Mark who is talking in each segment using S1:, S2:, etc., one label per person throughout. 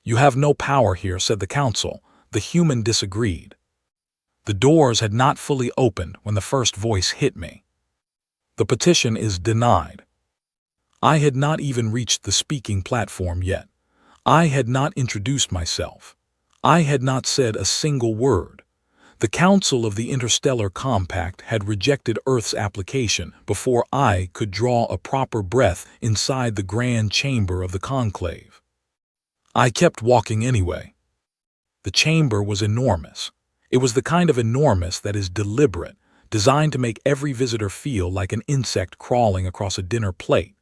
S1: "You have no power here," said the council. The human disagreed. The doors had not fully opened when the first voice hit me. "The petition is denied." I had not even reached the speaking platform yet. I had not introduced myself. I had not said a single word. The Council of the Interstellar Compact had rejected Earth's application before I could draw a proper breath inside the grand chamber of the conclave. I kept walking anyway. The chamber was enormous. It was the kind of enormous that is deliberate, designed to make every visitor feel like an insect crawling across a dinner plate.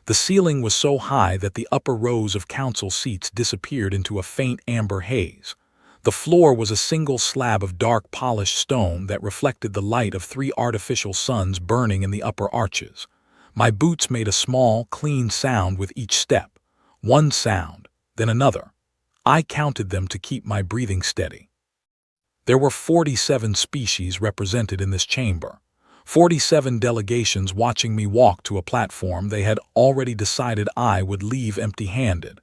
S1: The ceiling was so high that the upper rows of council seats disappeared into a faint amber haze. The floor was a single slab of dark polished stone that reflected the light of 3 artificial suns burning in the upper arches. My boots made a small, clean sound with each step. One sound, then another. I counted them to keep my breathing steady. There were 47 species represented in this chamber. 47 delegations watching me walk to a platform they had already decided I would leave empty-handed.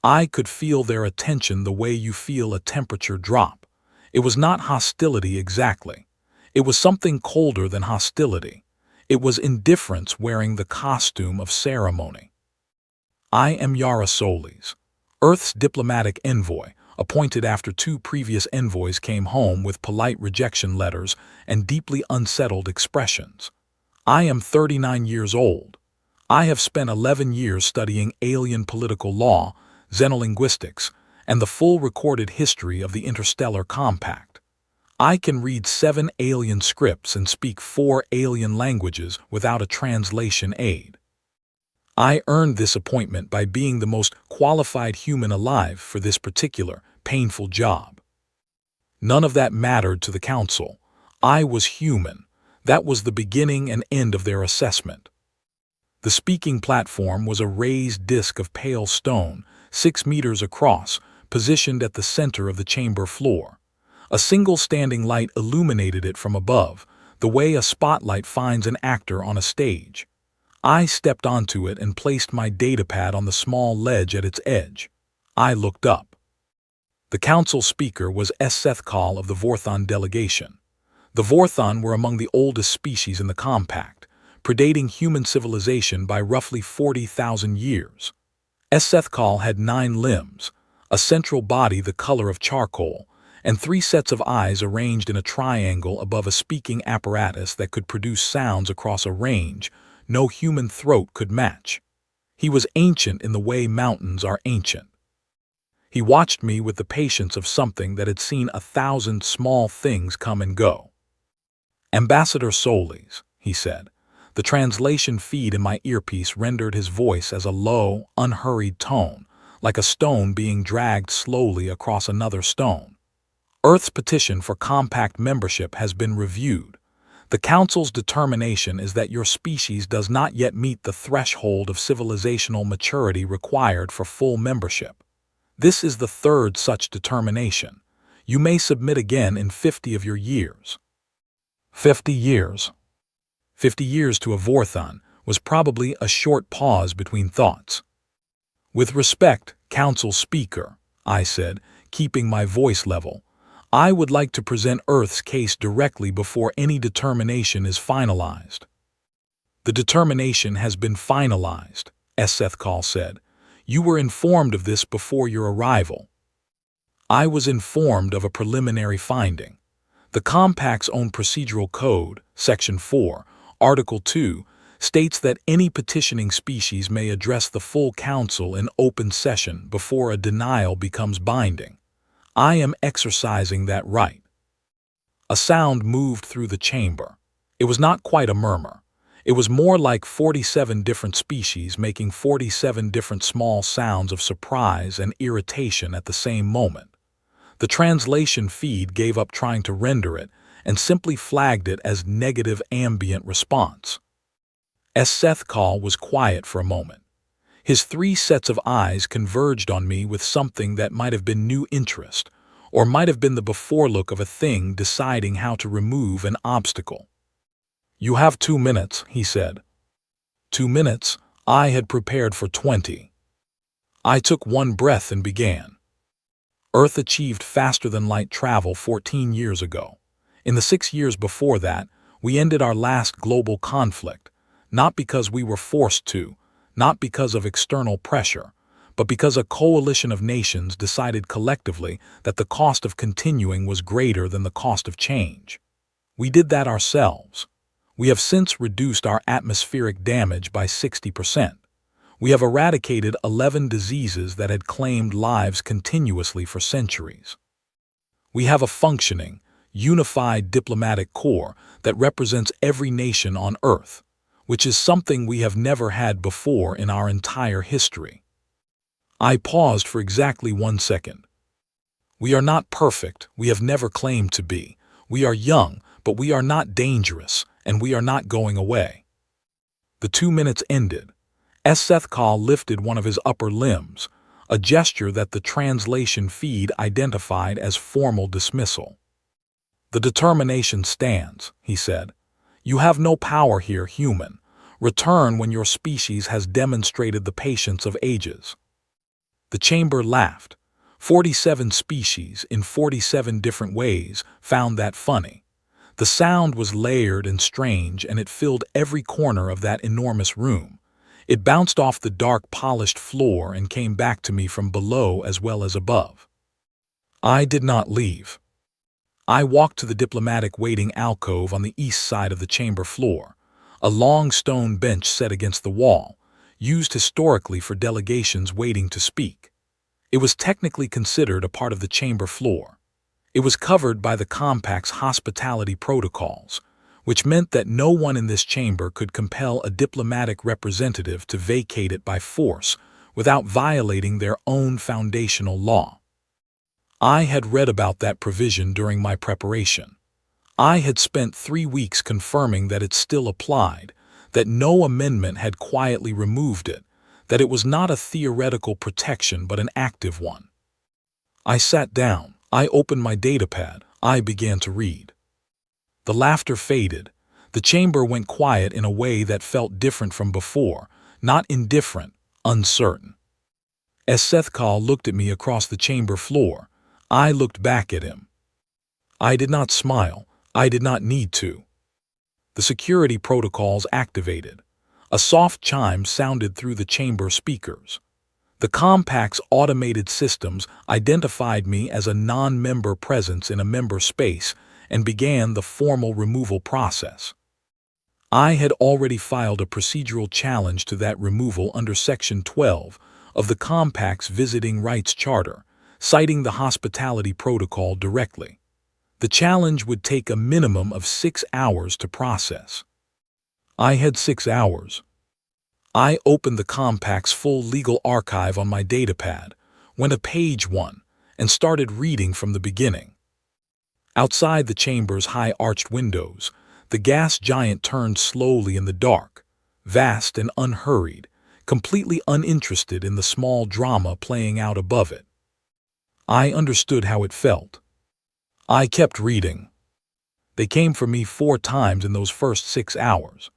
S1: I could feel their attention the way you feel a temperature drop. It was not hostility exactly. It was something colder than hostility. It was indifference wearing the costume of ceremony. I am Yara Solis, Earth's diplomatic envoy, appointed after 2 previous envoys came home with polite rejection letters and deeply unsettled expressions. I am 39 years old. I have spent 11 years studying alien political law, xenolinguistics, and the full recorded history of the Interstellar Compact. I can read 7 alien scripts and speak 4 alien languages without a translation aid. I earned this appointment by being the most qualified human alive for this particular, painful job. None of that mattered to the council. I was human. That was the beginning and end of their assessment. The speaking platform was a raised disc of pale stone, 6 meters across, positioned at the center of the chamber floor. A single standing light illuminated it from above, the way a spotlight finds an actor on a stage. I stepped onto it and placed my datapad on the small ledge at its edge. I looked up. The council speaker was Sethkal of the Vorthon delegation. The Vorthon were among the oldest species in the compact, predating human civilization by roughly 40,000 years. Sethkal had 9 limbs, a central body the color of charcoal, and 3 sets of eyes arranged in a triangle above a speaking apparatus that could produce sounds across a range no human throat could match. He was ancient in the way mountains are ancient. He watched me with the patience of something that had seen 1,000 small things come and go. "Ambassador Solis," he said. The translation feed in my earpiece rendered his voice as a low, unhurried tone, like a stone being dragged slowly across another stone. "Earth's petition for compact membership has been reviewed. The Council's determination is that your species does not yet meet the threshold of civilizational maturity required for full membership. This is the 3rd such determination. You may submit again in 50 of your years." 50 years. 50 years to a Vorthon was probably a short pause between thoughts. "With respect, Council Speaker," I said, keeping my voice level, "I would like to present Earth's case directly before any determination is finalized." "The determination has been finalized," Sethkal said. "You were informed of this before your arrival." I was informed of a preliminary finding. The Compact's own procedural code, Section 4, Article 2, states that any petitioning species may address the full council in open session before a denial becomes binding. I am exercising that right. A sound moved through the chamber. It was not quite a murmur. It was more like 47 different species making 47 different small sounds of surprise and irritation at the same moment. The translation feed gave up trying to render it and simply flagged it as negative ambient response. Sethkal was quiet for a moment. His 3 sets of eyes converged on me with something that might have been new interest, or might have been the before look of a thing deciding how to remove an obstacle. "You have 2 minutes, he said. 2 minutes? I had prepared for 20. I took one breath and began. Earth achieved faster-than-light travel 14 years ago. In the 6 years before that, we ended our last global conflict, not because we were forced to, not because of external pressure, but because a coalition of nations decided collectively that the cost of continuing was greater than the cost of change. We did that ourselves. We have since reduced our atmospheric damage by 60%. We have eradicated 11 diseases that had claimed lives continuously for centuries. We have a functioning, unified diplomatic corps that represents every nation on Earth, which is something we have never had before in our entire history. I paused for exactly 1 second. We are not perfect, we have never claimed to be. We are young, but we are not dangerous, and we are not going away. The 2 minutes ended. Sethkal lifted one of his upper limbs, a gesture that the translation feed identified as formal dismissal. "The determination stands," he said. "You have no power here, human. Return when your species has demonstrated the patience of ages." The chamber laughed. 47 species, in 47 different ways, found that funny. The sound was layered and strange, and it filled every corner of that enormous room. It bounced off the dark, polished floor and came back to me from below as well as above. I did not leave. I walked to the diplomatic waiting alcove on the east side of the chamber floor, a long stone bench set against the wall, used historically for delegations waiting to speak. It was technically considered a part of the chamber floor. It was covered by the compact's hospitality protocols, which meant that no one in this chamber could compel a diplomatic representative to vacate it by force without violating their own foundational law. I had read about that provision during my preparation. I had spent 3 weeks confirming that it still applied, that no amendment had quietly removed it, that it was not a theoretical protection but an active one. I sat down. I opened my datapad. I began to read. The laughter faded. The chamber went quiet in a way that felt different from before, not indifferent, uncertain. As Sethkal looked at me across the chamber floor, I looked back at him. I did not smile. I did not need to. The security protocols activated. A soft chime sounded through the chamber speakers. The compact's automated systems identified me as a non-member presence in a member space and began the formal removal process. I had already filed a procedural challenge to that removal under Section 12 of the compact's Visiting Rights Charter, citing the hospitality protocol directly. The challenge would take a minimum of 6 hours to process. I had 6 hours. I opened the compact's full legal archive on my datapad, went to page 1, and started reading from the beginning. Outside the chamber's high arched windows, the gas giant turned slowly in the dark, vast and unhurried, completely uninterested in the small drama playing out above it. I understood how it felt. I kept reading. They came for me 4 times in those first 6 hours.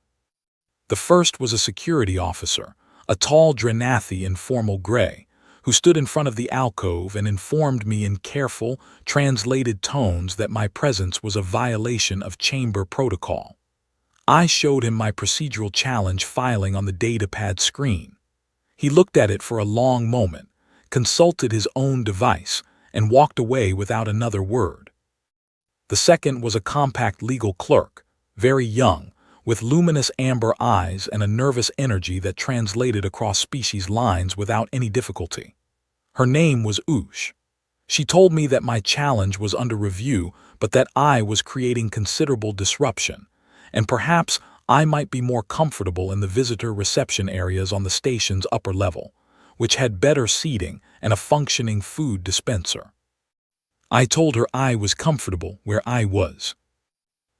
S1: The first was a security officer, a tall Drenathi in formal gray, who stood in front of the alcove and informed me in careful, translated tones that my presence was a violation of chamber protocol. I showed him my procedural challenge filing on the datapad screen. He looked at it for a long moment, consulted his own device, and walked away without another word. The second was a compact legal clerk, very young, with luminous amber eyes and a nervous energy that translated across species lines without any difficulty. Her name was Ush. She told me that my challenge was under review, but that I was creating considerable disruption, and perhaps I might be more comfortable in the visitor reception areas on the station's upper level, which had better seating and a functioning food dispenser. I told her I was comfortable where I was.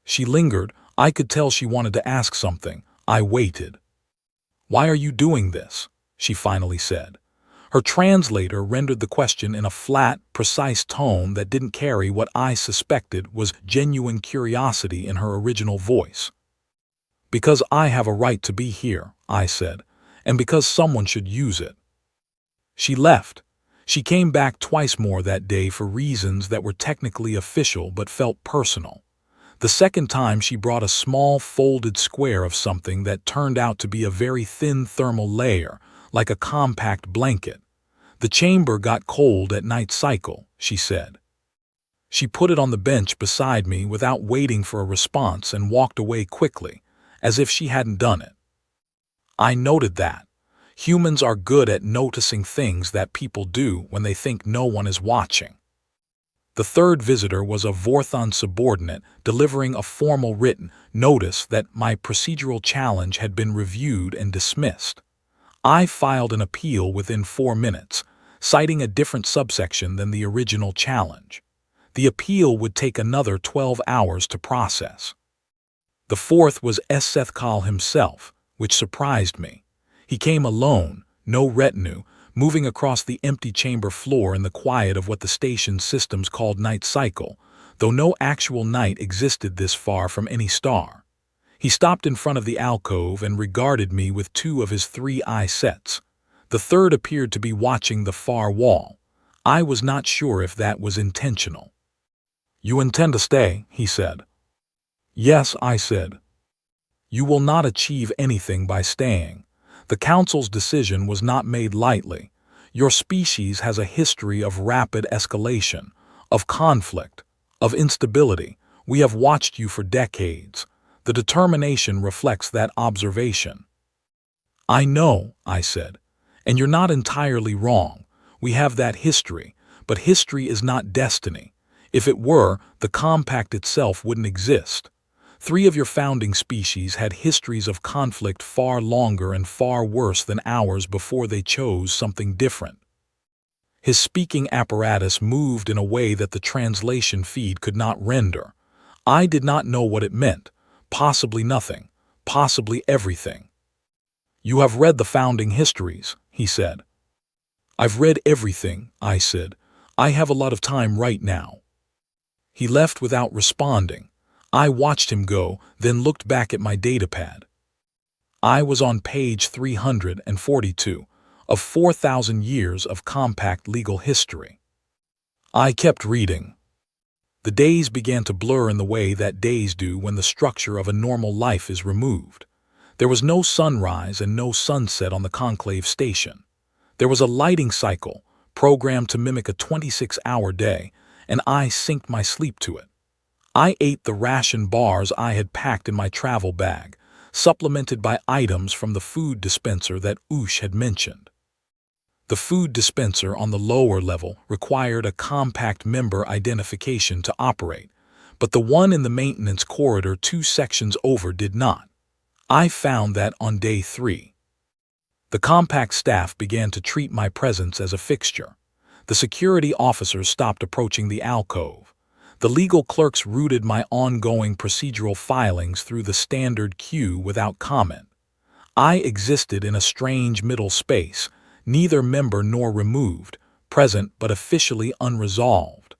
S1: She lingered. I could tell she wanted to ask something. I waited. "Why are you doing this?" she finally said. Her translator rendered the question in a flat, precise tone that didn't carry what I suspected was genuine curiosity in her original voice. "Because I have a right to be here," I said, "and because someone should use it." She left. She came back twice more that day for reasons that were technically official but felt personal. The second time she brought a small folded square of something that turned out to be a very thin thermal layer, like a compact blanket. The chamber got cold at night cycle, she said. She put it on the bench beside me without waiting for a response and walked away quickly, as if she hadn't done it. I noted that. Humans are good at noticing things that people do when they think no one is watching. The third visitor was a Vorthon subordinate delivering a formal written notice that my procedural challenge had been reviewed and dismissed. I filed an appeal within 4 minutes, citing a different subsection than the original challenge. The appeal would take another 12 hours to process. The fourth was Sethkal himself, which surprised me. He came alone, no retinue, moving across the empty chamber floor in the quiet of what the station's systems called night cycle, though no actual night existed this far from any star. He stopped in front of the alcove and regarded me with 2 of his 3 eye sets. The third appeared to be watching the far wall. I was not sure if that was intentional. "You intend to stay," he said. "Yes," I said. "You will not achieve anything by staying. The Council's decision was not made lightly. Your species has a history of rapid escalation, of conflict, of instability. We have watched you for decades. The determination reflects that observation." "I know," I said, "and you're not entirely wrong. We have that history, but history is not destiny. If it were, the compact itself wouldn't exist. 3 of your founding species had histories of conflict far longer and far worse than ours before they chose something different." His speaking apparatus moved in a way that the translation feed could not render. I did not know what it meant. Possibly nothing, possibly everything. "You have read the founding histories," he said. "I've read everything," I said. "I have a lot of time right now." He left without responding. I watched him go, then looked back at my datapad. I was on page 342 of 4,000 years of compact legal history. I kept reading. The days began to blur in the way that days do when the structure of a normal life is removed. There was no sunrise and no sunset on the conclave station. There was a lighting cycle, programmed to mimic a 26-hour day, and I synced my sleep to it. I ate the ration bars I had packed in my travel bag, supplemented by items from the food dispenser that Ush had mentioned. The food dispenser on the lower level required a compact member identification to operate, but the one in the maintenance corridor 2 sections over did not. I found that on day 3. The compact staff began to treat my presence as a fixture. The security officers stopped approaching the alcove. The legal clerks routed my ongoing procedural filings through the standard queue without comment. I existed in a strange middle space, neither member nor removed, present but officially unresolved.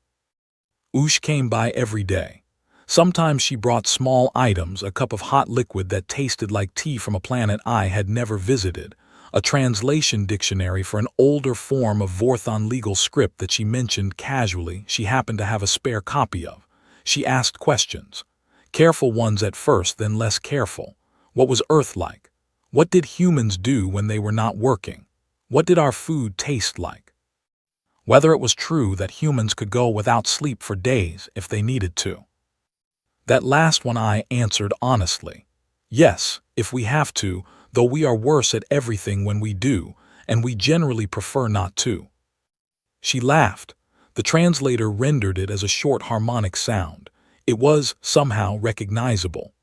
S1: Ush came by every day. Sometimes she brought small items, a cup of hot liquid that tasted like tea from a planet I had never visited, a translation dictionary for an older form of Vorthon legal script that she mentioned casually she happened to have a spare copy of. She asked questions. Careful ones at first, then less careful. What was Earth like? What did humans do when they were not working? What did our food taste like? Whether it was true that humans could go without sleep for days if they needed to. That last one I answered honestly. Yes, if we have to, though we are worse at everything when we do, and we generally prefer not to. She laughed. The translator rendered it as a short harmonic sound. It was, somehow, recognizable.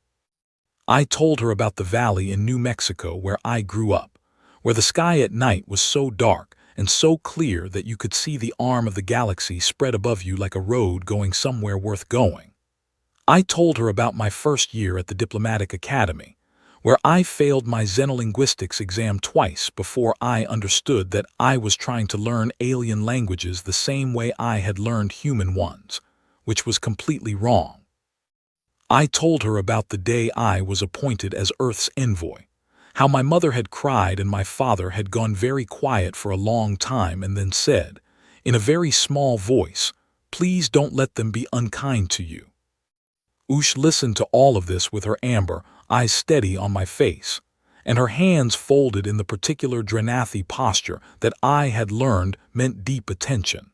S1: I told her about the valley in New Mexico where I grew up, where the sky at night was so dark and so clear that you could see the arm of the galaxy spread above you like a road going somewhere worth going. I told her about my first year at the Diplomatic Academy, where I failed my xenolinguistics exam twice before I understood that I was trying to learn alien languages the same way I had learned human ones, which was completely wrong. I told her about the day I was appointed as Earth's envoy, how my mother had cried and my father had gone very quiet for a long time and then said, in a very small voice, "Please don't let them be unkind to you." Ush listened to all of this with her amber eyes steady on my face, and her hands folded in the particular Drenathi posture that I had learned meant deep attention.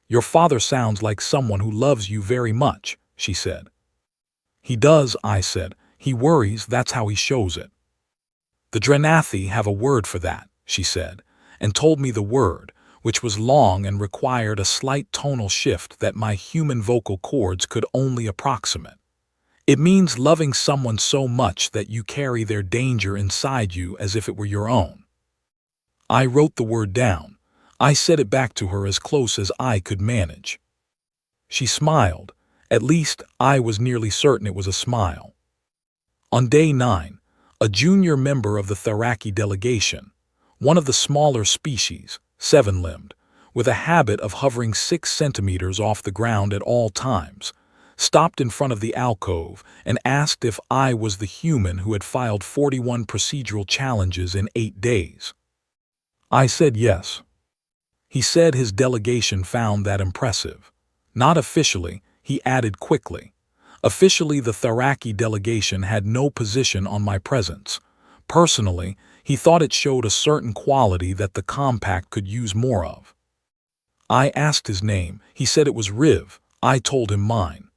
S1: "Your father sounds like someone who loves you very much," she said. "He does," I said. "He worries, that's how he shows it." "The Drenathi have a word for that," she said, and told me the word, which was long and required a slight tonal shift that my human vocal cords could only approximate. "It means loving someone so much that you carry their danger inside you as if it were your own." I wrote the word down. I said it back to her as close as I could manage. She smiled. At least, I was nearly certain it was a smile. On day 9, a junior member of the Tharaki delegation, one of the smaller species, 7-limbed, with a habit of hovering 6 centimeters off the ground at all times, stopped in front of the alcove and asked if I was the human who had filed 41 procedural challenges in 8 days. I said yes. He said his delegation found that impressive. Not officially, he added quickly. Officially, the Tharaki delegation had no position on my presence. Personally, he thought it showed a certain quality that the compact could use more of. I asked his name. He said it was Riv. I told him mine.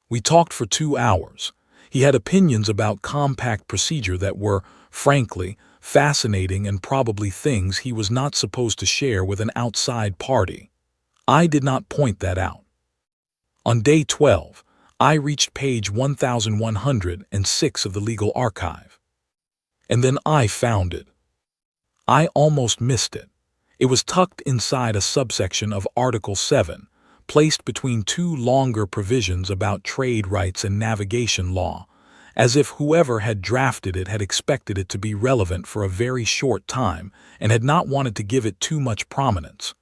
S1: We talked for 2 hours. He had opinions about compact procedure that were, frankly, fascinating and probably things he was not supposed to share with an outside party. I did not point that out. On day 12, I reached page 1106 of the legal archive. And then I found it. I almost missed it. It was tucked inside a subsection of Article 7, placed between 2 longer provisions about trade rights and navigation law, as if whoever had drafted it had expected it to be relevant for a very short time and had not wanted to give it too much prominence.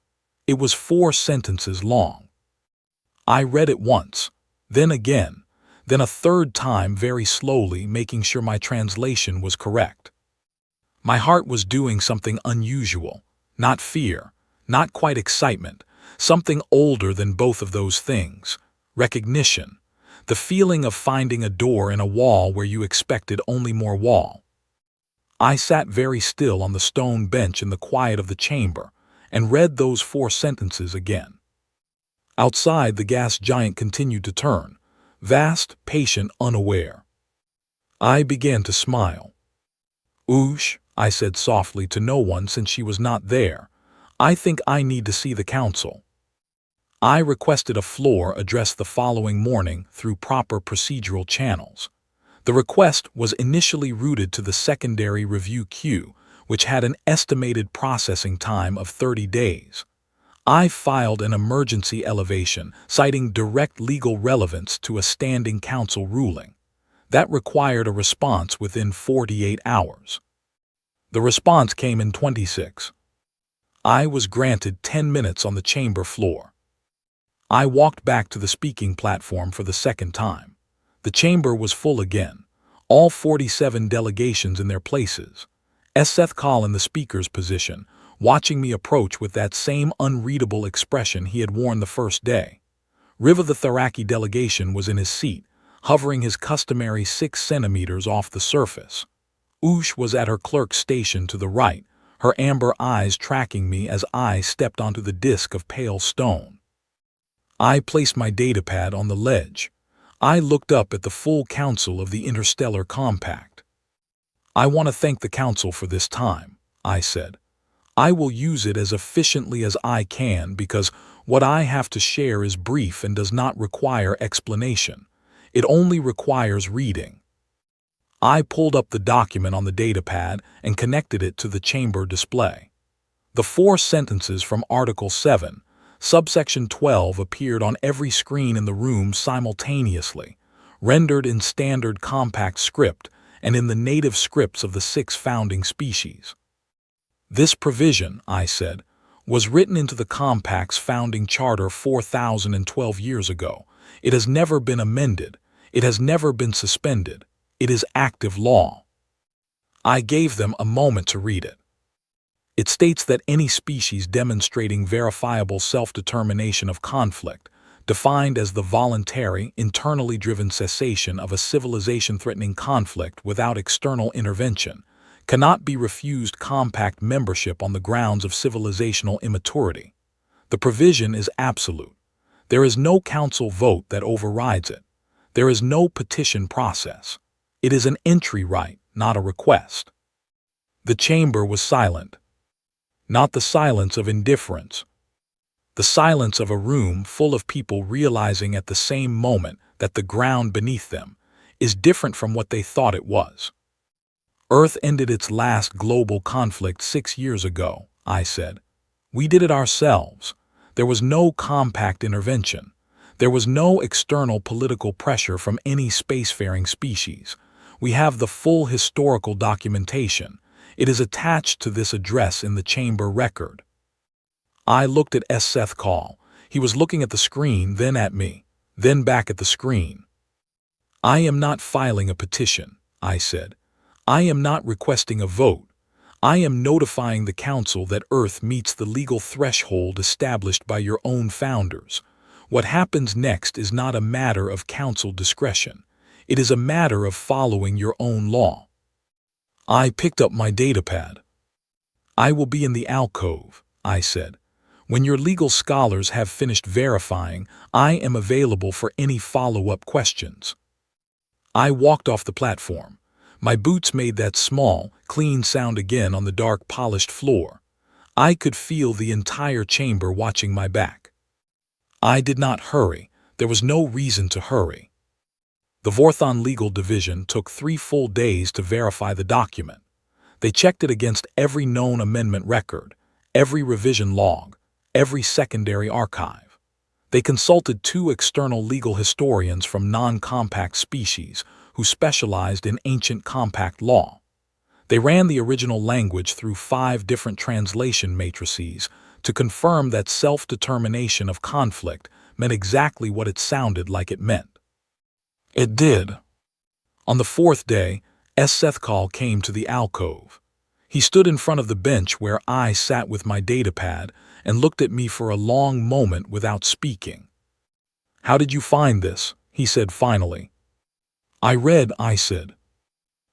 S1: It was 4 sentences long. I read it once, then again, then a third time very slowly, making sure my translation was correct. My heart was doing something unusual, not fear, not quite excitement, something older than both of those things, recognition, the feeling of finding a door in a wall where you expected only more wall. I sat very still on the stone bench in the quiet of the chamber and read those 4 sentences again. Outside, the gas giant continued to turn, vast, patient, unaware. I began to smile. "Oosh," I said softly to no one since she was not there. "I think I need to see the council." I requested a floor addressed the following morning through proper procedural channels. The request was initially routed to the secondary review queue, which had an estimated processing time of 30 days. I filed an emergency elevation citing direct legal relevance to a standing council ruling. That required a response within 48 hours. The response came in 26. I was granted 10 minutes on the chamber floor. I walked back to the speaking platform for the second time. The chamber was full again, all 47 delegations in their places. Seth Call in the speaker's position, watching me approach with that same unreadable expression he had worn the first day. Riv of the Tharaki delegation was in his seat, hovering his customary 6 centimeters off the surface. Oosh was at her clerk's station to the right, her amber eyes tracking me as I stepped onto the disk of pale stone. I placed my datapad on the ledge. I looked up at the full council of the Interstellar Compact. "I want to thank the council for this time," I said. "I will use it as efficiently as I can because what I have to share is brief and does not require explanation. It only requires reading." I pulled up the document on the datapad and connected it to the chamber display. The 4 sentences from Article 7, subsection 12 appeared on every screen in the room simultaneously, rendered in standard compact script and in the native scripts of the 6 founding species. "This provision," I said, "was written into the Compact's founding charter 4,012 years ago. It has never been amended. It has never been suspended. It is active law." I gave them a moment to read it. It states that any species demonstrating verifiable self-determination of conflict, defined as the voluntary, internally driven cessation of a civilization-threatening conflict without external intervention, cannot be refused compact membership on the grounds of civilizational immaturity. The provision is absolute. There is no council vote that overrides it. There is no petition process. It is an entry right, not a request. The chamber was silent. Not the silence of indifference. The silence of a room full of people realizing at the same moment that the ground beneath them is different from what they thought it was. Earth ended its last global conflict 6 years ago, I said. We did it ourselves. There was no compact intervention. There was no external political pressure from any spacefaring species. We have the full historical documentation. It is attached to this address in the chamber record. I looked at Seth Call. He was looking at the screen, then at me, then back at the screen. I am not filing a petition, I said. I am not requesting a vote. I am notifying the Council that Earth meets the legal threshold established by your own founders. What happens next is not a matter of Council discretion. It is a matter of following your own law. I picked up my datapad. I will be in the alcove, I said. When your legal scholars have finished verifying, I am available for any follow-up questions. I walked off the platform. My boots made that small, clean sound again on the dark, polished floor. I could feel the entire chamber watching my back. I did not hurry. There was no reason to hurry. The Vorthon Legal Division took 3 full days to verify the document. They checked it against every known amendment record, every revision log, every secondary archive. They consulted 2 external legal historians from non-compact species who specialized in ancient compact law. They ran the original language through 5 different translation matrices to confirm that self-determination of conflict meant exactly what it sounded like it meant. It did. On the 4th day, Seth Call came to the alcove. He stood in front of the bench where I sat with my datapad and looked at me for a long moment without speaking. "How did you find this?" he said finally. "I read," I said.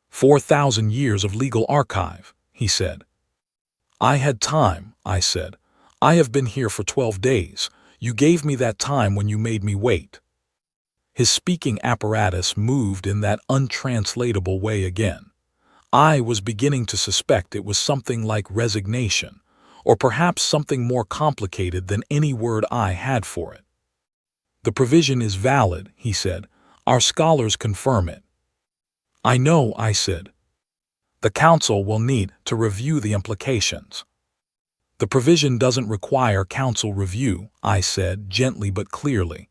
S1: 4,000 years of legal archive," he said. "I had time," I said. "I have been here for 12 days. You gave me that time when you made me wait." His speaking apparatus moved in that untranslatable way again. I was beginning to suspect it was something like resignation, or perhaps something more complicated than any word I had for it. "The provision is valid," he said. "Our scholars confirm it." "I know," I said. "The Council will need to review the implications." "The provision doesn't require Council review," I said, gently but clearly.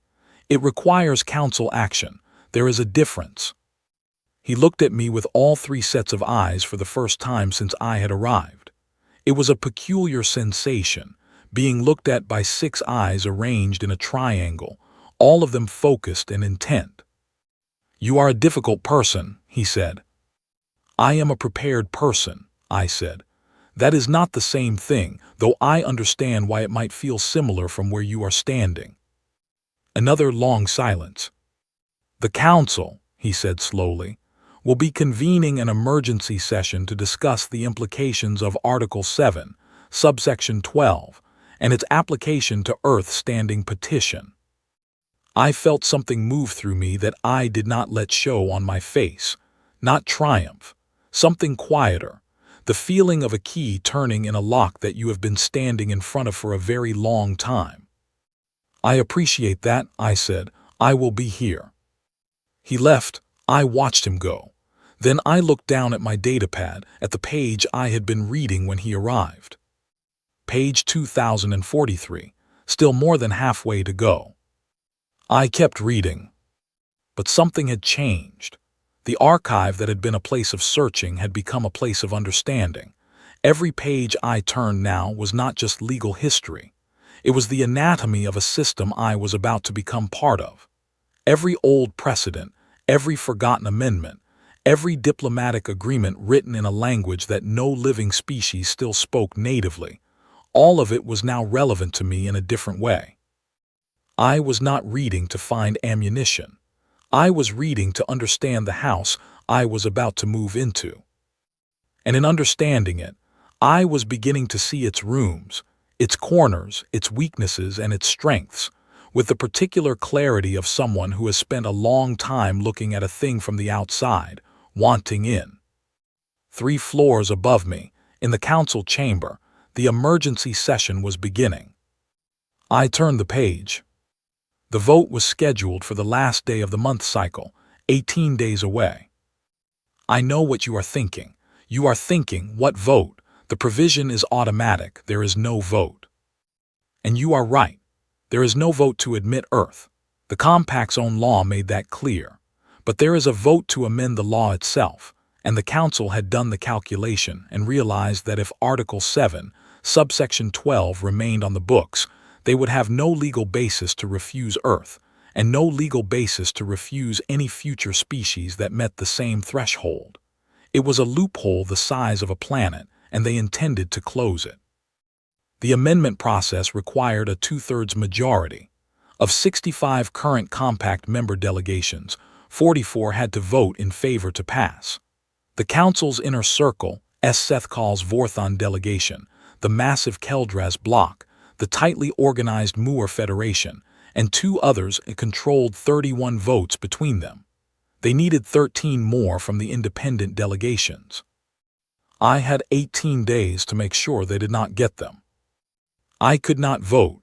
S1: "It requires Council action. There is a difference." He looked at me with all 3 sets of eyes for the first time since I had arrived. It was a peculiar sensation, being looked at by 6 eyes arranged in a triangle, all of them focused and intent. "You are a difficult person," he said. "I am a prepared person," I said. "That is not the same thing, though I understand why it might feel similar from where you are standing." Another long silence. "The Council," he said slowly, "will be convening an emergency session to discuss the implications of Article 7, subsection 12, and its application to Earth standing petition." I felt something move through me that I did not let show on my face. Not triumph. Something quieter. The feeling of a key turning in a lock that you have been standing in front of for a very long time. "I appreciate that," I said. "I will be here." He left. I watched him go. Then I looked down at my datapad, at the page I had been reading when he arrived. Page 2043. Still more than halfway to go. I kept reading. But something had changed. The archive that had been a place of searching had become a place of understanding. Every page I turned now was not just legal history. It was the anatomy of a system I was about to become part of. Every old precedent, every forgotten amendment, every diplomatic agreement written in a language that no living species still spoke natively. All of it was now relevant to me in a different way. I was not reading to find ammunition. I was reading to understand the house I was about to move into. And in understanding it, I was beginning to see its rooms, its corners, its weaknesses, and its strengths, with the particular clarity of someone who has spent a long time looking at a thing from the outside, wanting in. 3 floors above me, in the council chamber, the emergency session was beginning. I turned the page. The vote was scheduled for the last day of the month cycle, 18 days away. I know what you are thinking. You are thinking, what vote? The provision is automatic, there is no vote. And you are right. There is no vote to admit Earth. The Compact's own law made that clear. But there is a vote to amend the law itself, and the Council had done the calculation and realized that if Article 7, subsection 12 remained on the books, they would have no legal basis to refuse Earth, and no legal basis to refuse any future species that met the same threshold. It was a loophole the size of a planet, and they intended to close it. The amendment process required a 2/3 majority. Of 65 current Compact member delegations, 44 had to vote in favor to pass. The Council's inner circle, Seth calls Vorthon delegation, the massive Keldras bloc, the tightly organized Moor Federation, and 2 others controlled 31 votes between them. They needed 13 more from the independent delegations. I had 18 days to make sure they did not get them. I could not vote.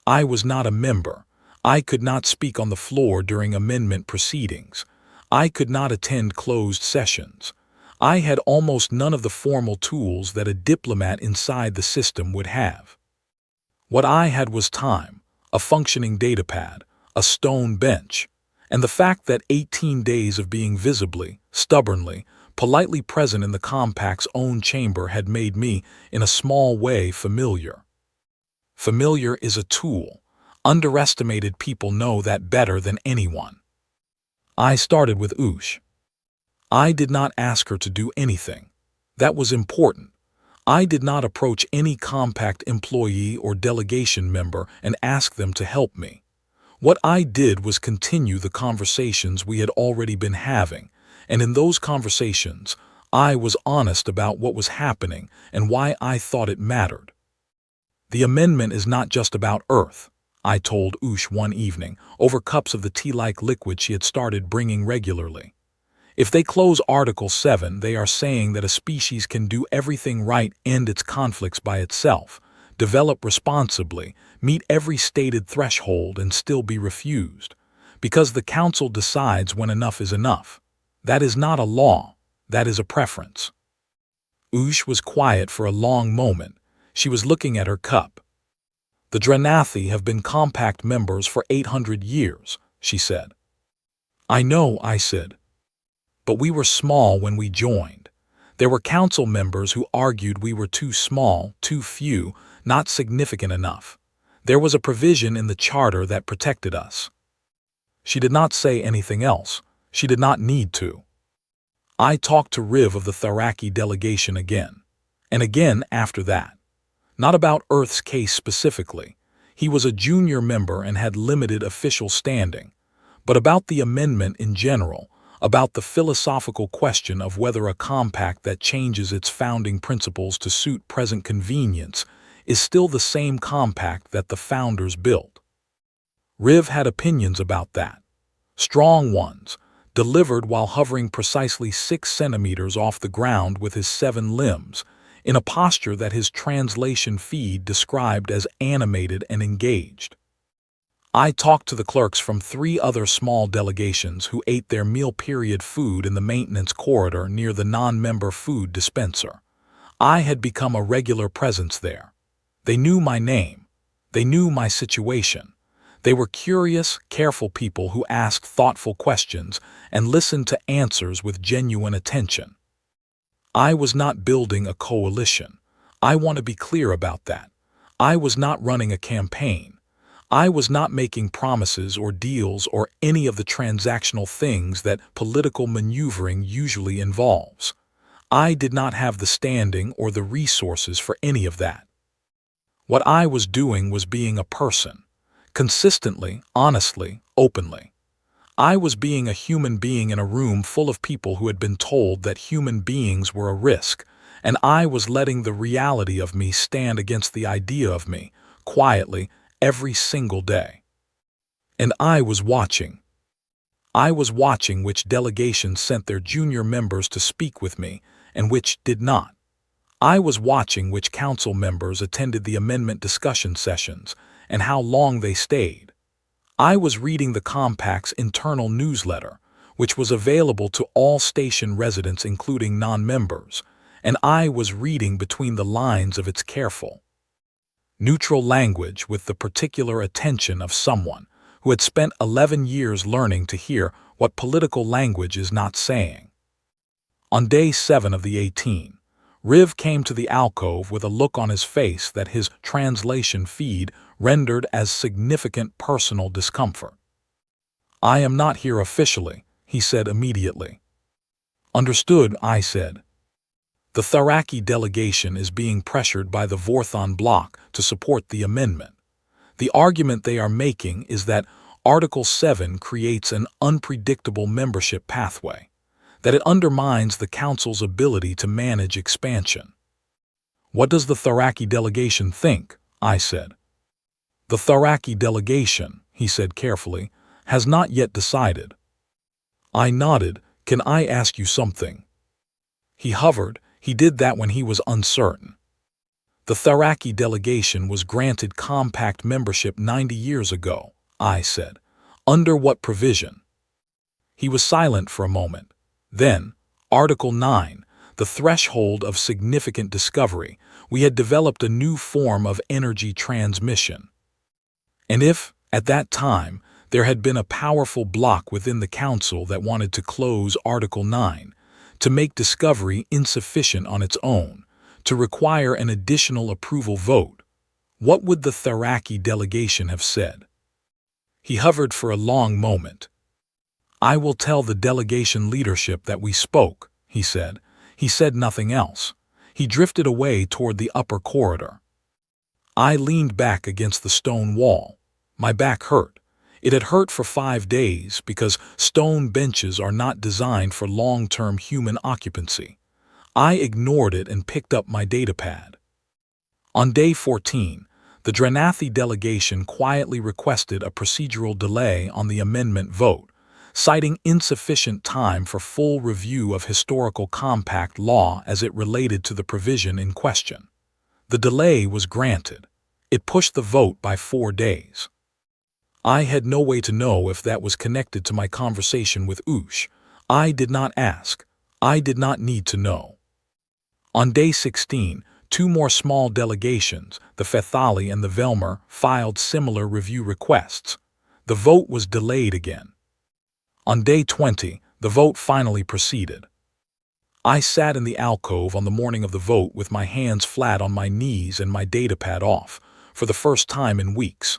S1: I was not a member. I could not speak on the floor during amendment proceedings. I could not attend closed sessions. I had almost none of the formal tools that a diplomat inside the system would have. What I had was time, a functioning datapad, a stone bench, and the fact that 18 days of being visibly, stubbornly, politely present in the Compact's own chamber had made me, in a small way, familiar. Familiar is a tool. Underestimated people know that better than anyone. I started with Ush. I did not ask her to do anything. That was important. I did not approach any Compact employee or delegation member and ask them to help me. What I did was continue the conversations we had already been having, and in those conversations, I was honest about what was happening and why I thought it mattered. The amendment is not just about Earth, I told Ush one evening, over cups of the tea-like liquid she had started bringing regularly. If they close Article 7, they are saying that a species can do everything right, end its conflicts by itself, develop responsibly, meet every stated threshold and still be refused. Because the Council decides when enough is enough. That is not a law, that is a preference. Ush was quiet for a long moment. She was looking at her cup. The Dranathi have been Compact members for 800 years, she said. I know, I said. But we were small when we joined. There were council members who argued we were too small, too few, not significant enough. There was a provision in the charter that protected us. She did not say anything else. She did not need to. I talked to Riv of the Tharaki delegation again, and again after that. Not about Earth's case specifically. He was a junior member and had limited official standing, but about the amendment in general, about the philosophical question of whether a compact that changes its founding principles to suit present convenience is still the same compact that the founders built. Riv had opinions about that. Strong ones, delivered while hovering precisely 6 centimeters off the ground with his 7 limbs, in a posture that his translation feed described as animated and engaged. I talked to the clerks from 3 other small delegations who ate their meal period food in the maintenance corridor near the non-member food dispenser. I had become a regular presence there. They knew my name. They knew my situation. They were curious, careful people who asked thoughtful questions and listened to answers with genuine attention. I was not building a coalition. I want to be clear about that. I was not running a campaign. I was not making promises or deals or any of the transactional things that political maneuvering usually involves. I did not have the standing or the resources for any of that. What I was doing was being a person, consistently, honestly, openly. I was being a human being in a room full of people who had been told that human beings were a risk, and I was letting the reality of me stand against the idea of me, quietly, every single day. And I was watching. I was watching which delegations sent their junior members to speak with me and which did not. I was watching which council members attended the amendment discussion sessions and how long they stayed. I was reading the compact's internal newsletter, which was available to all station residents including non-members, and I was reading between the lines of its careful, neutral language with the particular attention of someone who had spent 11 years learning to hear what political language is not saying. On day 7 of the 18, Riv came to the alcove with a look on his face that his translation feed rendered as significant personal discomfort. "I am not here officially," he said immediately. "Understood," I said. "The Tharaki delegation is being pressured by the Vorthon bloc to support the amendment. The argument they are making is that Article 7 creates an unpredictable membership pathway, that it undermines the Council's ability to manage expansion." "What does the Tharaki delegation think?" I said. "The Tharaki delegation," he said carefully, "has not yet decided." I nodded. "Can I ask you something?" He hovered. He did that when he was uncertain. "The Tharaki delegation was granted compact membership 90 years ago," I said. "Under what provision?" He was silent for a moment. Then, Article 9, the threshold of significant discovery, we had developed a new form of energy transmission. And if, at that time, there had been a powerful bloc within the Council that wanted to close Article 9, to make discovery insufficient on its own, to require an additional approval vote, what would the Tharaki delegation have said? He hovered for a long moment. "I will tell the delegation leadership that we spoke," he said. He said nothing else. He drifted away toward the upper corridor. I leaned back against the stone wall. My back hurt. It had hurt for 5 days because stone benches are not designed for long-term human occupancy. I ignored it and picked up my datapad. On day 14, the Dranathi delegation quietly requested a procedural delay on the amendment vote, citing insufficient time for full review of historical compact law as it related to the provision in question. The delay was granted. It pushed the vote by 4 days. I had no way to know if that was connected to my conversation with Ush. I did not ask. I did not need to know. On day 16, 2 more small delegations, the Fethali and the Velmer, filed similar review requests. The vote was delayed again. On day 20, the vote finally proceeded. I sat in the alcove on the morning of the vote with my hands flat on my knees and my datapad off, for the first time in weeks.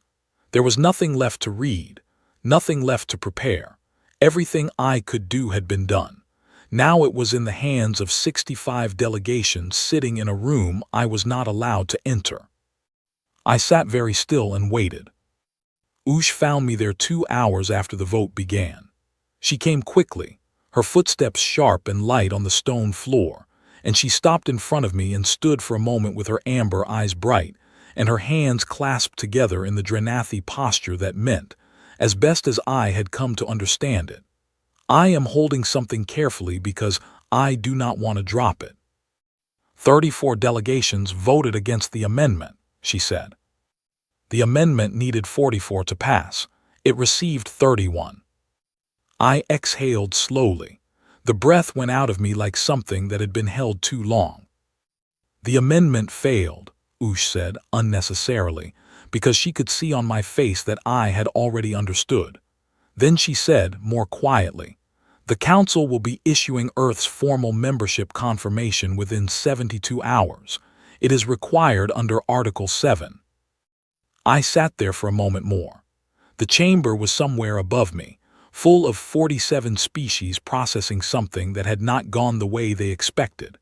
S1: There was nothing left to read, nothing left to prepare. Everything I could do had been done. Now it was in the hands of 65 delegations sitting in a room I was not allowed to enter. I sat very still and waited. Ush found me there 2 hours after the vote began. She came quickly, her footsteps sharp and light on the stone floor, and she stopped in front of me and stood for a moment with her amber eyes bright, and her hands clasped together in the Dranathi posture that meant, as best as I had come to understand it, I am holding something carefully because I do not want to drop it. 34 delegations voted against the amendment, she said. The amendment needed 44 to pass. It received 31. I exhaled slowly. The breath went out of me like something that had been held too long. The amendment failed, Ush said unnecessarily, because she could see on my face that I had already understood. Then she said, more quietly, "The Council will be issuing Earth's formal membership confirmation within 72 hours. It is required under Article 7. I sat there for a moment more. The chamber was somewhere above me, full of 47 species processing something that had not gone the way they expected.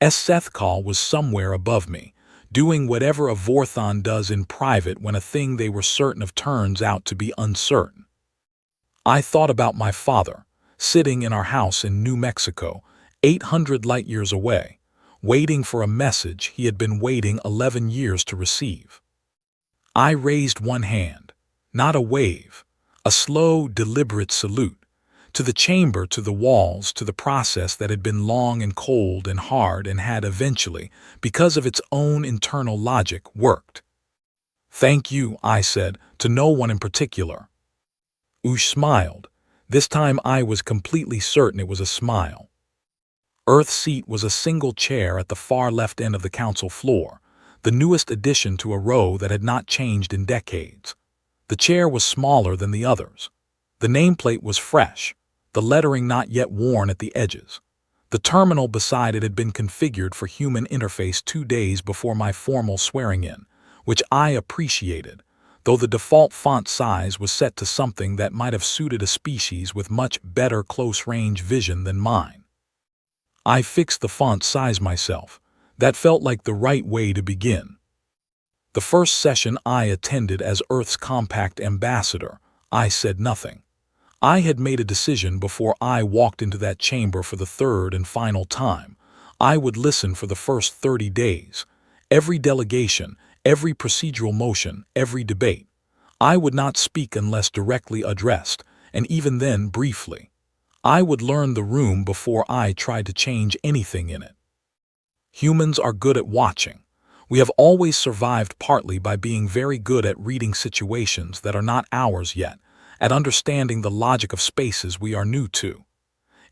S1: Sethkal was somewhere above me, doing whatever a Vorthon does in private when a thing they were certain of turns out to be uncertain. I thought about my father, sitting in our house in New Mexico, 800 light-years away, waiting for a message he had been waiting 11 years to receive. I raised one hand, not a wave, a slow, deliberate salute, to the chamber, to the walls, to the process that had been long and cold and hard and had eventually, because of its own internal logic, worked. "Thank you," I said, to no one in particular. Ush smiled. This time I was completely certain it was a smile. Earth's seat was a single chair at the far left end of the council floor, the newest addition to a row that had not changed in decades. The chair was smaller than the others. The nameplate was fresh, the lettering not yet worn at the edges. The terminal beside it had been configured for human interface 2 days before my formal swearing-in, which I appreciated, though the default font size was set to something that might have suited a species with much better close-range vision than mine. I fixed the font size myself. That felt like the right way to begin. The first session I attended as Earth's Compact Ambassador, I said nothing. I had made a decision before I walked into that chamber for the third and final time. I would listen for the first 30 days. Every delegation, every procedural motion, every debate. I would not speak unless directly addressed, and even then briefly. I would learn the room before I tried to change anything in it. Humans are good at watching. We have always survived partly by being very good at reading situations that are not ours yet, at understanding the logic of spaces we are new to.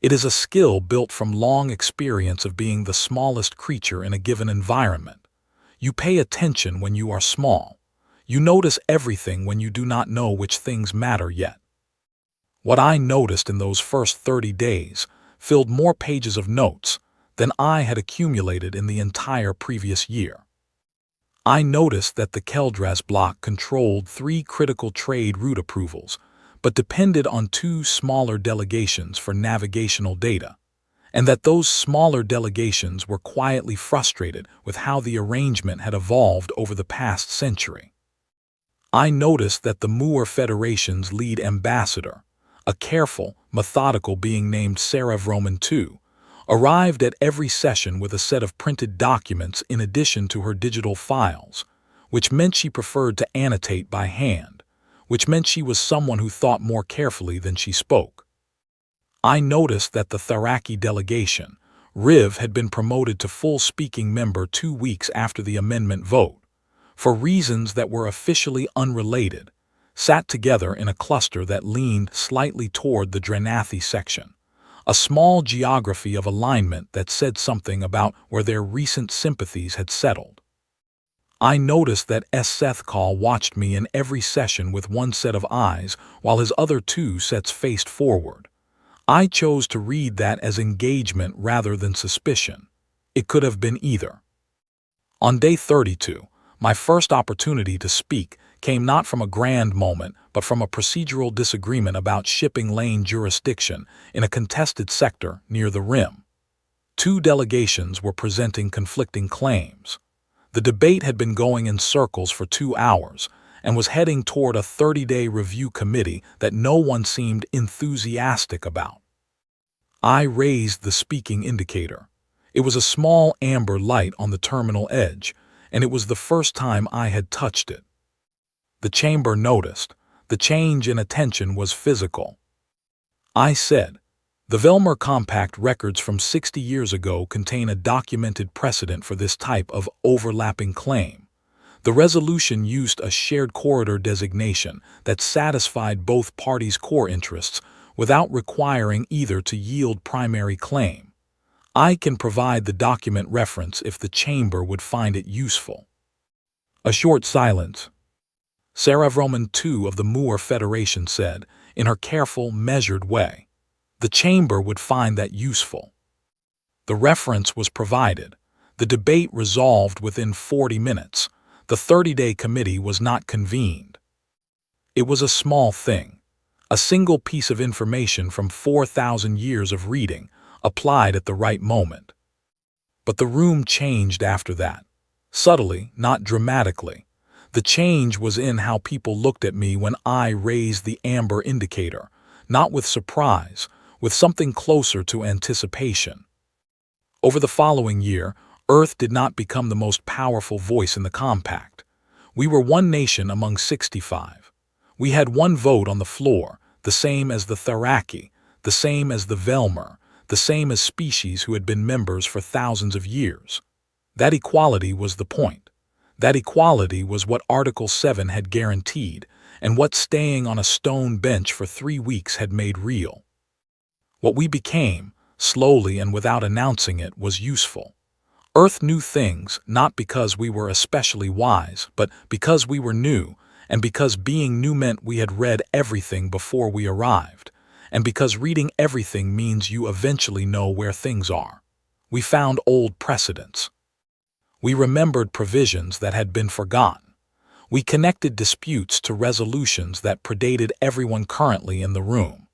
S1: It is a skill built from long experience of being the smallest creature in a given environment. You pay attention when you are small. You notice everything when you do not know which things matter yet. What I noticed in those first 30 days filled more pages of notes than I had accumulated in the entire previous year. I noticed that the Keldras block controlled 3 critical trade route approvals, but depended on 2 smaller delegations for navigational data, and that those smaller delegations were quietly frustrated with how the arrangement had evolved over the past century. I noticed that the Moor Federation's lead ambassador, a careful, methodical being named Sarevroman II, arrived at every session with a set of printed documents in addition to her digital files, which meant she preferred to annotate by hand, which meant she was someone who thought more carefully than she spoke. I noticed that the Tharaki delegation, Riv, had been promoted to full speaking member 2 weeks after the amendment vote, for reasons that were officially unrelated, sat together in a cluster that leaned slightly toward the Drenathi section, a small geography of alignment that said something about where their recent sympathies had settled. I noticed that Sethkal watched me in every session with one set of eyes while his other 2 sets faced forward. I chose to read that as engagement rather than suspicion. It could have been either. On day 32, my first opportunity to speak came not from a grand moment, but from a procedural disagreement about shipping lane jurisdiction in a contested sector near the rim. 2 delegations were presenting conflicting claims. The debate had been going in circles for 2 hours and was heading toward a 30-day review committee that no one seemed enthusiastic about. I raised the speaking indicator. It was a small amber light on the terminal edge, and it was the first time I had touched it. The chamber noticed. The change in attention was physical. I said, "The Velmer Compact records from 60 years ago contain a documented precedent for this type of overlapping claim. The resolution used a shared corridor designation that satisfied both parties' core interests without requiring either to yield primary claim. I can provide the document reference if the chamber would find it useful." A short silence. Sarevroman II of the Moor Federation said, in her careful, measured way, "The chamber would find that useful." The reference was provided. The debate resolved within 40 minutes. The 30-day committee was not convened. It was a small thing, a single piece of information from 4,000 years of reading, applied at the right moment. But the room changed after that. Subtly, not dramatically. The change was in how people looked at me when I raised the amber indicator, not with surprise, with something closer to anticipation. Over the following year, Earth did not become the most powerful voice in the compact. We were one nation among 65. We had one vote on the floor, the same as the Tharaki, the same as the Velmer, the same as species who had been members for thousands of years. That equality was the point. That equality was what Article 7 had guaranteed, and what staying on a stone bench for 3 weeks had made real. What we became, slowly and without announcing it, was useful. Earth knew things not because we were especially wise, but because we were new, and because being new meant we had read everything before we arrived, and because reading everything means you eventually know where things are. We found old precedents. We remembered provisions that had been forgotten. We connected disputes to resolutions that predated everyone currently in the room.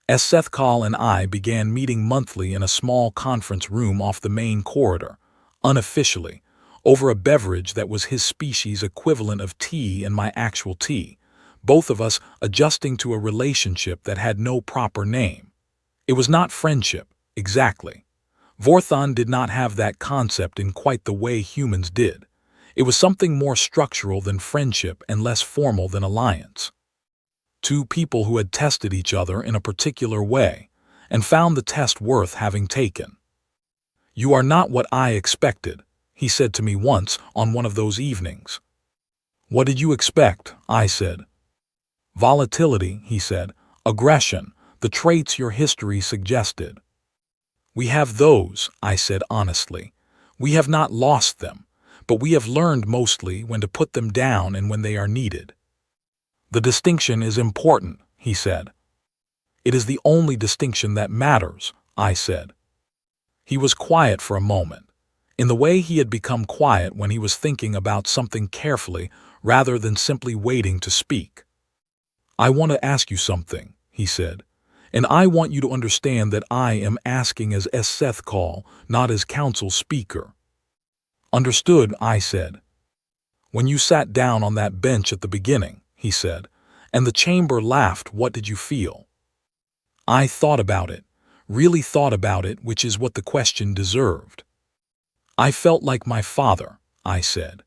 S1: As Seth Call and I began meeting monthly in a small conference room off the main corridor, unofficially, over a beverage that was his species' equivalent of tea and my actual tea, both of us adjusting to a relationship that had no proper name. It was not friendship, exactly. Vorthon did not have that concept in quite the way humans did. It was something more structural than friendship and less formal than alliance. Two people who had tested each other in a particular way and found the test worth having taken. "You are not what I expected," he said to me once on one of those evenings. "What did you expect?" I said. "Volatility," he said, "aggression, the traits your history suggested." "We have those," I said honestly. "We have not lost them, but we have learned mostly when to put them down and when they are needed." "The distinction is important," he said. "It is the only distinction that matters," I said. He was quiet for a moment, in the way he had become quiet when he was thinking about something carefully rather than simply waiting to speak. "I want to ask you something," he said, "and I want you to understand that I am asking as Seth Call, not as council speaker." "Understood," I said. "When you sat down on that bench at the beginning," he said, "and the chamber laughed, what did you feel?" I thought about it, really thought about it, which is what the question deserved. "I felt like my father," I said.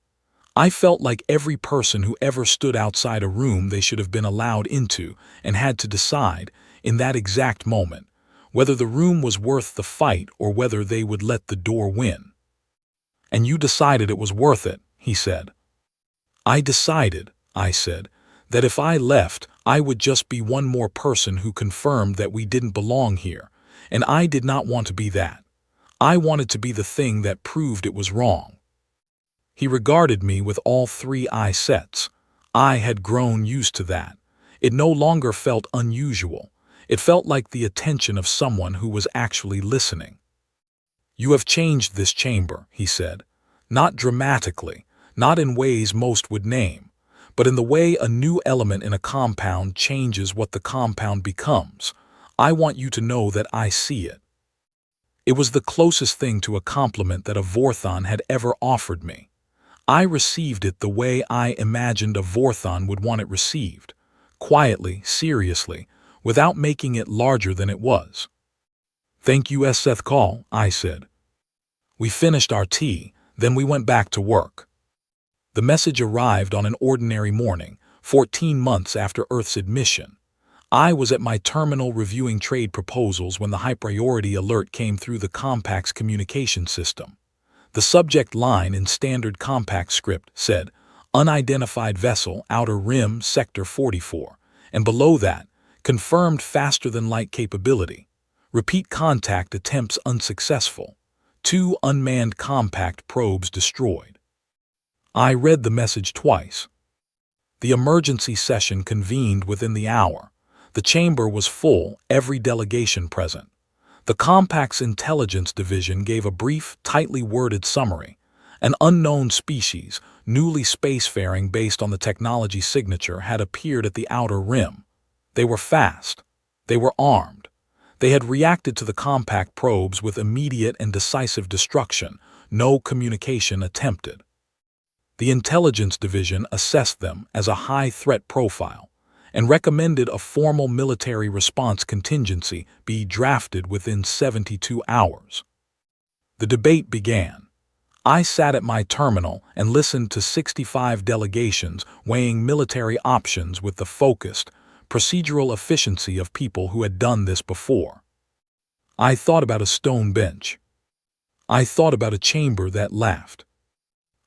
S1: "I felt like every person who ever stood outside a room they should have been allowed into and had to decide, in that exact moment, whether the room was worth the fight or whether they would let the door win." "And you decided it was worth it," he said. "I decided," I said, "that if I left, I would just be one more person who confirmed that we didn't belong here, and I did not want to be that. I wanted to be the thing that proved it was wrong." He regarded me with all 3 eye sets. I had grown used to that. It no longer felt unusual. It felt like the attention of someone who was actually listening. "You have changed this chamber," he said. "Not dramatically, not in ways most would name, but in the way a new element in a compound changes what the compound becomes. I want you to know that I see it." It was the closest thing to a compliment that a Vorthon had ever offered me. I received it the way I imagined a Vorthon would want it received, quietly, seriously, without making it larger than it was. "Thank you, Seth Call," I said. We finished our tea, then we went back to work. The message arrived on an ordinary morning, 14 months after Earth's admission. I was at my terminal reviewing trade proposals when the high-priority alert came through the Compact's communication system. The subject line in standard Compact script said, "Unidentified vessel, outer rim, sector 44, and below that, confirmed faster-than-light capability. Repeat contact attempts unsuccessful. 2 unmanned Compact probes destroyed." I read the message twice. The emergency session convened within the hour. The chamber was full, every delegation present. The Compact's intelligence division gave a brief, tightly worded summary. An unknown species, newly spacefaring based on the technology signature, had appeared at the outer rim. They were fast. They were armed. They had reacted to the compact probes with immediate and decisive destruction, no communication attempted. The intelligence division assessed them as a high threat profile and recommended a formal military response contingency be drafted within 72 hours. The debate began. I sat at my terminal and listened to 65 delegations weighing military options with the focused, procedural efficiency of people who had done this before. I thought about a stone bench. I thought about a chamber that laughed.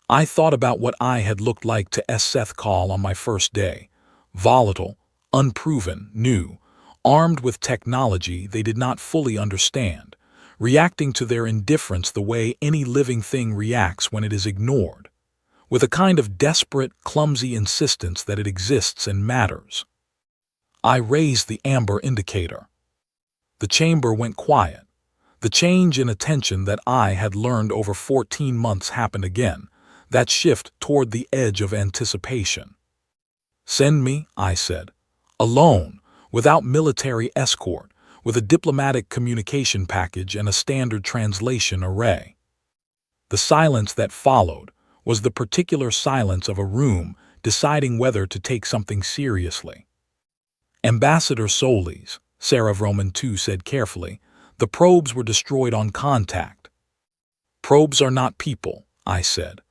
S1: I thought about what I had looked like to Seth Call on my first day, volatile, unproven, new, armed with technology they did not fully understand, reacting to their indifference the way any living thing reacts when it is ignored, with a kind of desperate, clumsy insistence that it exists and matters. I raised the amber indicator. The chamber went quiet. The change in attention that I had learned over 14 months happened again, that shift toward the edge of anticipation. Send me, I said, alone, without military escort, with a diplomatic communication package and a standard translation array. The silence that followed was the particular silence of a room deciding whether to take something seriously. Ambassador Solis, Sarah Vroman II said carefully, the probes were destroyed on contact. Probes are not people, I said.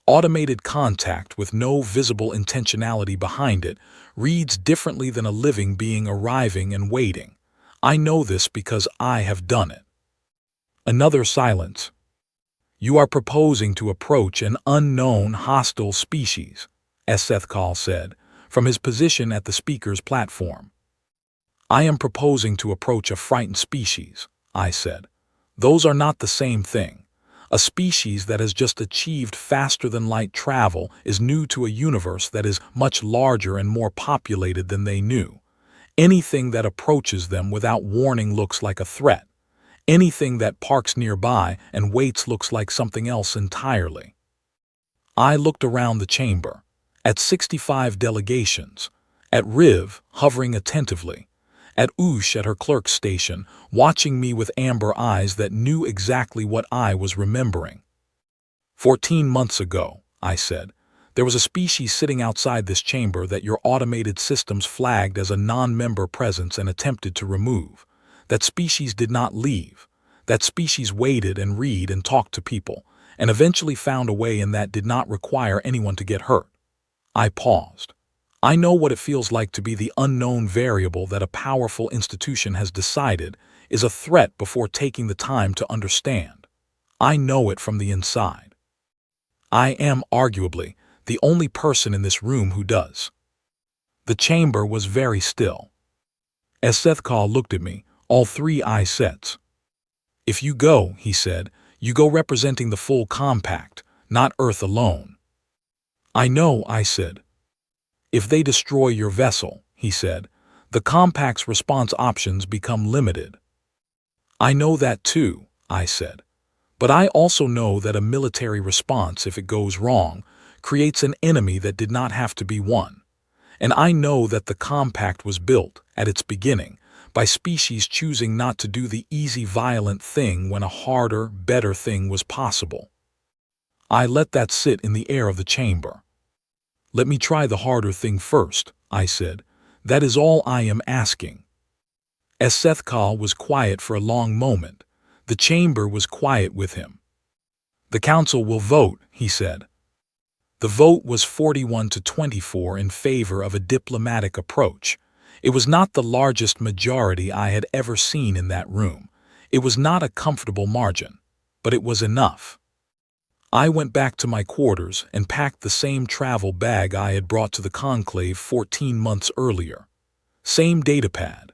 S1: Automated contact with no visible intentionality behind it reads differently than a living being arriving and waiting. I know this because I have done it. Another silence. You are proposing to approach an unknown hostile species, Seth Call said, from his position at the speaker's platform. I am proposing to approach a frightened species, I said. Those are not the same thing. A species that has just achieved faster-than-light travel is new to a universe that is much larger and more populated than they knew. Anything that approaches them without warning looks like a threat. Anything that parks nearby and waits looks like something else entirely. I looked around the chamber, at 65 delegations, at Riv, hovering attentively, at Oosh at her clerk's station, watching me with amber eyes that knew exactly what I was remembering. 14 months ago, I said, there was a species sitting outside this chamber that your automated systems flagged as a non-member presence and attempted to remove. That species did not leave. That species waited and read and talked to people, and eventually found a way in that did not require anyone to get hurt. I paused. I know what it feels like to be the unknown variable that a powerful institution has decided is a threat before taking the time to understand. I know it from the inside. I am, arguably, the only person in this room who does. The chamber was very still. As Seth Call looked at me, all three eye sets. If you go, he said, you go representing the full compact, not Earth alone. I know, I said. If they destroy your vessel, he said, the compact's response options become limited. I know that too, I said. But I also know that a military response, if it goes wrong, creates an enemy that did not have to be won. And I know that the compact was built, at its beginning, by species choosing not to do the easy, violent thing when a harder, better thing was possible. I let that sit in the air of the chamber. Let me try the harder thing first, I said. That is all I am asking. As Seth Call was quiet for a long moment, the chamber was quiet with him. The council will vote, he said. The vote was 41 to 24 in favor of a diplomatic approach. It was not the largest majority I had ever seen in that room. It was not a comfortable margin, but it was enough. I went back to my quarters and packed the same travel bag I had brought to the conclave 14 months earlier. Same datapad,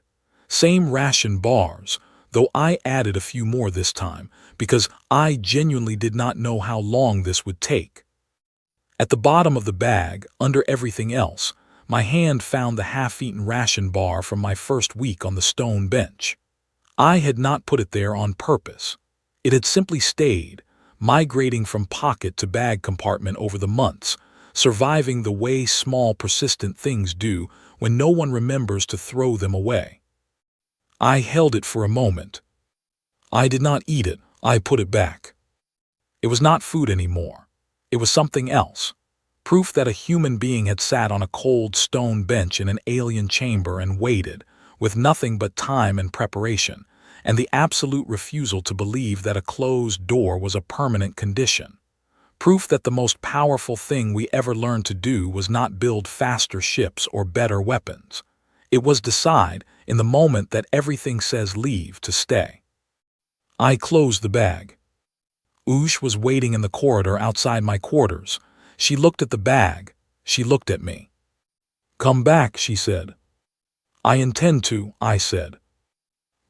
S1: same ration bars, though I added a few more this time because I genuinely did not know how long this would take. At the bottom of the bag, under everything else, my hand found the half-eaten ration bar from my first week on the stone bench. I had not put it there on purpose. It had simply stayed, migrating from pocket to bag compartment over the months, surviving the way small persistent things do when no one remembers to throw them away. I held it for a moment. I did not eat it, I put it back. It was not food anymore. It was something else. Proof that a human being had sat on a cold stone bench in an alien chamber and waited, with nothing but time and preparation, and the absolute refusal to believe that a closed door was a permanent condition. Proof that the most powerful thing we ever learned to do was not build faster ships or better weapons. It was decide, in the moment that everything says leave, to stay. I closed the bag. Oosh was waiting in the corridor outside my quarters. She looked at the bag. She looked at me. "Come back," she said. "I intend to," I said.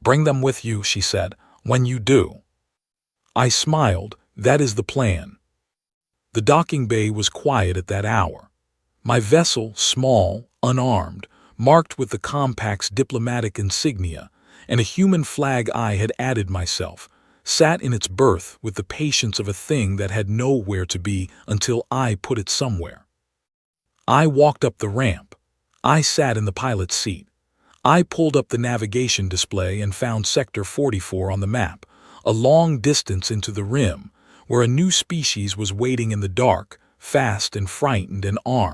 S1: "Bring them with you," she said, "when you do." I smiled. That is the plan. The docking bay was quiet at that hour. My vessel, small, unarmed, marked with the compact's diplomatic insignia, and a human flag I had added myself, sat in its berth with the patience of a thing that had nowhere to be until I put it somewhere. I walked up the ramp. I sat in the pilot's seat. I pulled up the navigation display and found Sector 44 on the map, a long distance into the rim, where a new species was waiting in the dark, fast and frightened and armed.